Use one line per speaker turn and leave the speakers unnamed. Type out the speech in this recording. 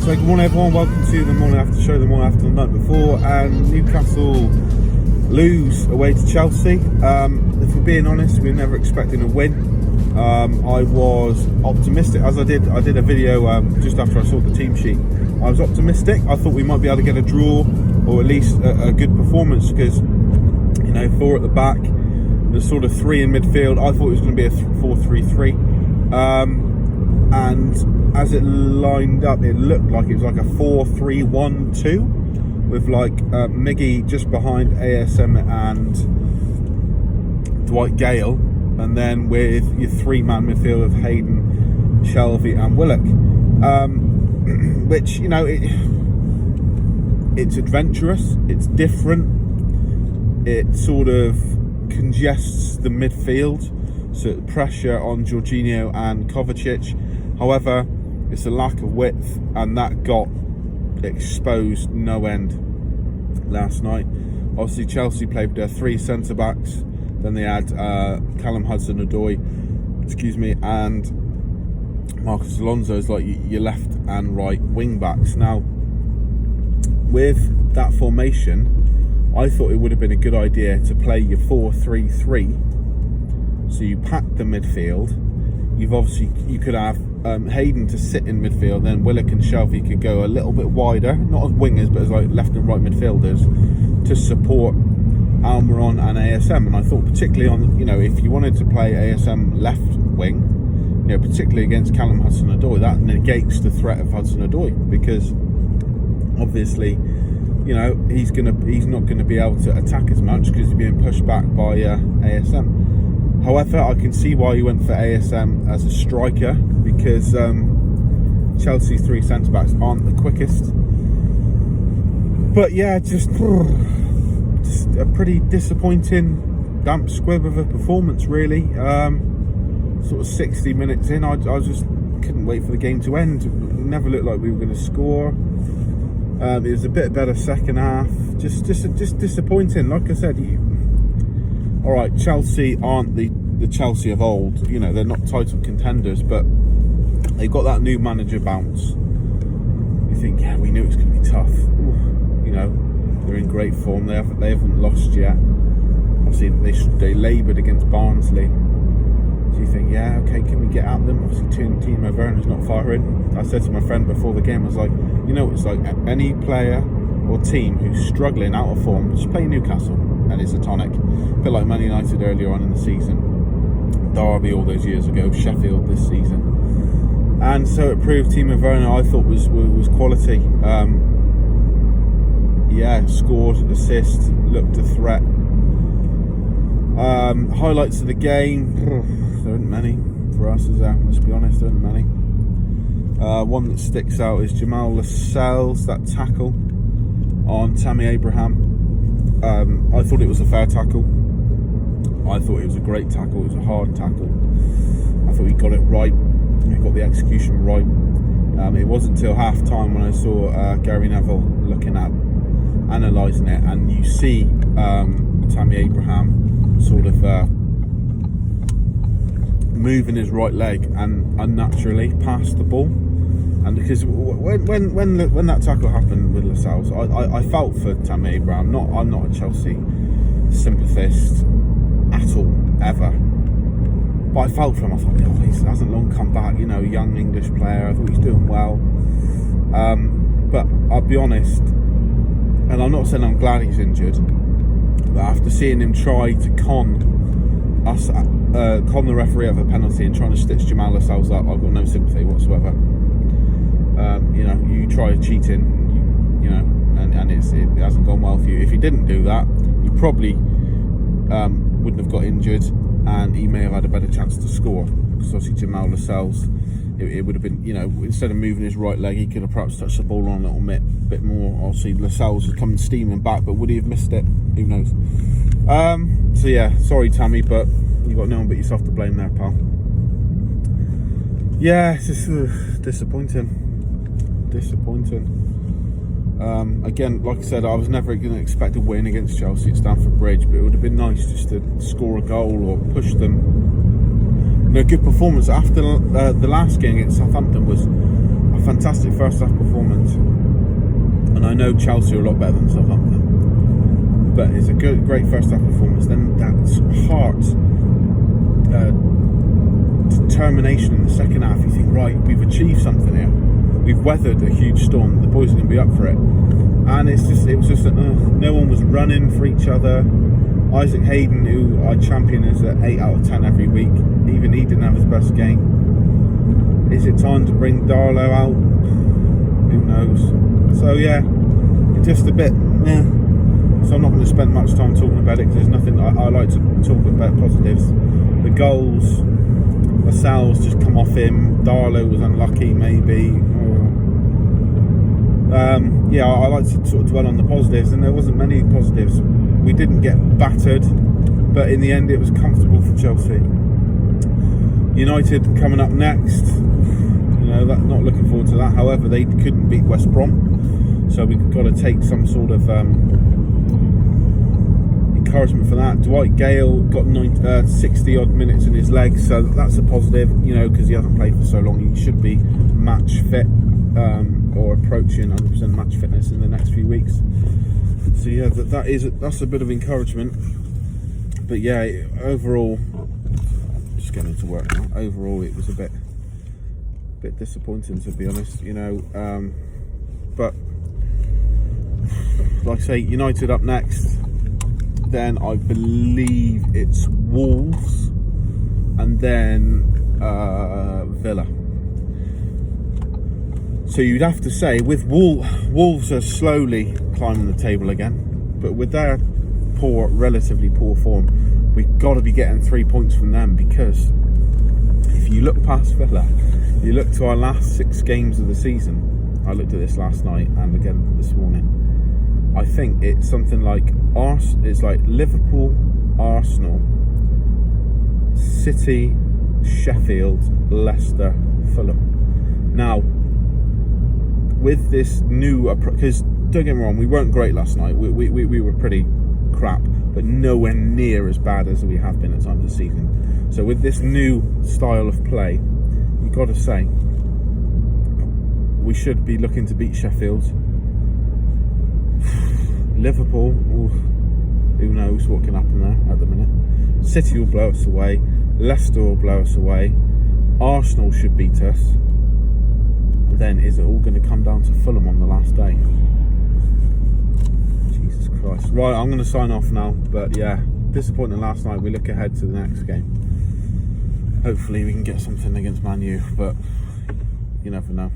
So good morning everyone, welcome to the morning after show, the morning after the night before, and Newcastle lose away to Chelsea. If we're being honest, we were never expecting a win. I was optimistic, as I did a video just after I saw the team sheet. I was optimistic. I thought we might be able to get a draw, or at least a good performance, because, you know, 4 at the back, the sort of 3 in midfield. I thought it was going to be a 4-3-3, and as it lined up, it looked like it was like a 4-3-1-2, with like Miggy just behind ASM and Dwight Gale, and then with your 3-man midfield of Hayden, Shelvey and Willock, which, you know, it's adventurous, it's different, it sort of congests the midfield, so pressure on Jorginho and Kovacic. However, it's a lack of width, and that got exposed no end last night. Obviously, Chelsea played with their 3 centre backs. Then they had Callum Hudson-Odoi, and Marcus Alonso as like your left and right wing backs. Now, with that formation, I thought it would have been a good idea to play your 4-3-3. So you pack the midfield. You could have Hayden to sit in midfield, then Willock and Shelvey could go a little bit wider, not as wingers but as like left and right midfielders, to support Almiron and ASM. And I thought, particularly on, you know, if you wanted to play ASM left wing, you know, particularly against Callum Hudson-Odoi, that negates the threat of Hudson-Odoi, because obviously, you know, he's not going to be able to attack as much because he's being pushed back by ASM. However, I can see why he went for ASM as a striker, because Chelsea's 3 centre-backs aren't the quickest. But yeah, just a pretty disappointing, damp squib of a performance, really. Sort of 60 minutes in, I just couldn't wait for the game to end. It never looked like we were going to score. It was a bit better second half. Just disappointing. Like I said, all right, Chelsea aren't the Chelsea of old. You know, they're not title contenders, but they've got that new manager bounce. You think, yeah, we knew it was going to be tough. Ooh, you know, they're in great form. They haven't lost yet. Obviously, they laboured against Barnsley. So you think, yeah, okay, can we get at them? Obviously, Timo Werner's not firing. I said to my friend before the game, I was like, you know, it's like any player or team who's struggling out of form, just play Newcastle, and it's a tonic. A bit like Man United earlier on in the season, Derby all those years ago, Sheffield this season. And so it proved. Timo Werner, I thought, was quality. Yeah, scored, assist, looked a threat. Highlights of the game, there aren't many for us, is there? Let's be honest, there aren't many. One that sticks out is Jamal Lascelles, that tackle on Tammy Abraham. I thought it was a fair tackle. I thought it was a great tackle. It was a hard tackle. I thought he got it right. He got the execution right. It wasn't until half time when I saw Gary Neville looking at, analysing it, and you see Tammy Abraham sort of moving his right leg and unnaturally past the ball. And because when that tackle happened with Lascelles, I felt for Tammy Abraham. I'm not a Chelsea sympathist at all, ever. But I felt for him. I thought, oh, he hasn't long come back. You know, young English player. I thought he's doing well. But I'll be honest, and I'm not saying I'm glad he's injured, but after seeing him try to con the referee of a penalty and trying to stitch Jamal Lascelles up, I've got no sympathy whatsoever. You know, you try cheating, you know, and it hasn't gone well for you. If you didn't do that, you probably wouldn't have got injured, and he may have had a better chance to score, because obviously Jamal Lascelles, it would have been, you know, instead of moving his right leg, he could have perhaps touched the ball on a little bit more. Obviously Lascelles was coming steaming back, but would he have missed it? Who knows? So yeah, sorry Tammy, but you got no one but yourself to blame there, pal. Yeah, it's just disappointing. Again, like I said, I was never going to expect a win against Chelsea at Stamford Bridge, but it would have been nice just to score a goal or push them. You know, good performance after the last game against Southampton was, a fantastic first half performance, and I know Chelsea are a lot better than Southampton, but it's a great first half performance. Then that heart, determination in the second half. You think, right, we've achieved something here. We've weathered a huge storm. The boys are going to be up for it. And it was just that no one was running for each other. Isaac Hayden, who I champion, is at 8 out of 10 every week. Even he didn't have his best game. Is it time to bring Darlow out? Who knows? So yeah, it's just a bit. So I'm not going to spend much time talking about it because there's nothing. I like to talk about positives. The goals, Lascelles just come off him. Darlow was unlucky, maybe. Yeah, I like to sort of dwell on the positives, and there wasn't many positives. We didn't get battered, but in the end it was comfortable for Chelsea. United coming up next, not looking forward to that. However, they couldn't beat West Brom, so we've got to take some sort of encouragement for that. Dwight Gale got 60 odd minutes in his legs, so that's a positive, because he hasn't played for so long. He should be match fit, or approaching 100% match fitness in the next few weeks. So yeah, that's a bit of encouragement. But yeah, overall, just getting into work now. Overall, it was a bit disappointing, to be honest. But like I say, United up next. Then I believe it's Wolves, and then Villa. So you'd have to say, with Wolves are slowly climbing the table again, but with their relatively poor form, we've got to be getting 3 points from them, because if you look past Villa, you look to our last 6 games of the season. I looked at this last night and again this morning. I think it's something like it's like Liverpool, Arsenal, City, Sheffield, Leicester, Fulham. Now, with this new approach, because don't get me wrong, we weren't great last night. We were pretty crap, but nowhere near as bad as we have been at times this season. So with this new style of play, you've got to say, we should be looking to beat Sheffield. Liverpool, who knows what can happen there at the minute. City will blow us away. Leicester will blow us away. Arsenal should beat us. Then is it all going to come down to Fulham on the last day? Jesus Christ. Right, I'm going to sign off now. But yeah, disappointing last night. We look ahead to the next game. Hopefully we can get something against Man U, but you never know.